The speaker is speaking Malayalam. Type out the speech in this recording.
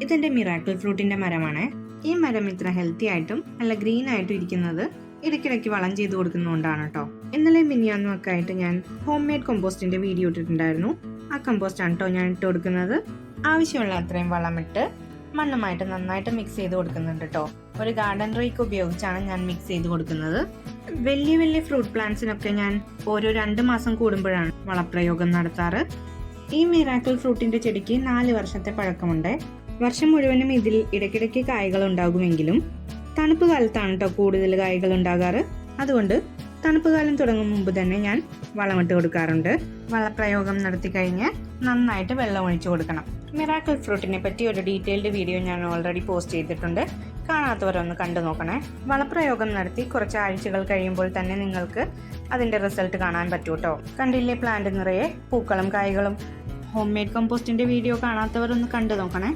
ഇതെന്റെ മിറാക്കിൾ ഫ്രൂട്ടിന്റെ മരമാണ്. ഈ മരം ഇത്ര ഹെൽത്തി ആയിട്ടും നല്ല ഗ്രീൻ ആയിട്ടും ഇരിക്കുന്നത് ഇടയ്ക്കിടയ്ക്ക് വളം ചെയ്ത് കൊടുക്കുന്നതുകൊണ്ടാണ് കേട്ടോ. ഇന്നലെ മിനിയാന്നും ഒക്കെ ആയിട്ട് ഞാൻ ഹോം മെയ്ഡ് കമ്പോസ്റ്റിന്റെ വീഡിയോ ഇട്ടിട്ടുണ്ടായിരുന്നു. ആ കമ്പോസ്റ്റ് ആണ് കേട്ടോ ഞാൻ ഇട്ട് കൊടുക്കുന്നത്. ആവശ്യമുള്ള അത്രയും വളമിട്ട് മണ്ണുമായിട്ട് നന്നായിട്ട് മിക്സ് ചെയ്ത് കൊടുക്കുന്നുണ്ട് കേട്ടോ. ഒരു ഗാർഡൻ റേക്ക് ഉപയോഗിച്ചാണ് ഞാൻ മിക്സ് ചെയ്ത് കൊടുക്കുന്നത്. വലിയ വലിയ ഫ്രൂട്ട് പ്ലാന്റ്സിനൊക്കെ ഞാൻ ഓരോ 2 മാസം കൂടുമ്പോഴാണ് വളപ്രയോഗം നടത്താറ്. ഈ മിറാക്കിൾ ഫ്രൂട്ടിന്റെ ചെടിക്ക് 4 വർഷത്തെ പഴക്കമുണ്ട്. വർഷം മുഴുവനും ഇതിൽ ഇടയ്ക്കിടയ്ക്ക് കായ്കൾ ഉണ്ടാകുമെങ്കിലും തണുപ്പ് കാലത്താണ് കേട്ടോ കൂടുതൽ കായ്കൾ ഉണ്ടാകാറ്. അതുകൊണ്ട് തണുപ്പ് കാലം തുടങ്ങും മുമ്പ് തന്നെ ഞാൻ വളമിട്ട് കൊടുക്കാറുണ്ട്. വളപ്രയോഗം നടത്തി കഴിഞ്ഞ് നന്നായിട്ട് വെള്ളം ഒഴിച്ചു കൊടുക്കണം. മിറാക്കിൾ ഫ്രൂട്ടിനെ പറ്റി ഒരു ഡീറ്റെയിൽഡ് വീഡിയോ ഞാൻ ഓൾറെഡി പോസ്റ്റ് ചെയ്തിട്ടുണ്ട്. കാണാത്തവരൊന്ന് കണ്ടു നോക്കണേ. വളപ്രയോഗം നടത്തി കുറച്ച് ആഴ്ചകൾ കഴിയുമ്പോൾ തന്നെ നിങ്ങൾക്ക് അതിന്റെ റിസൾട്ട് കാണാൻ പറ്റൂ കേട്ടോ. കണ്ടില്ലേ പ്ലാന്റ് നിറയെ പൂക്കളും കായ്കളും. ഹോം മെയ്ഡ് കമ്പോസ്റ്റിന്റെ വീഡിയോ കാണാത്തവരൊന്ന് കണ്ടു നോക്കണേ.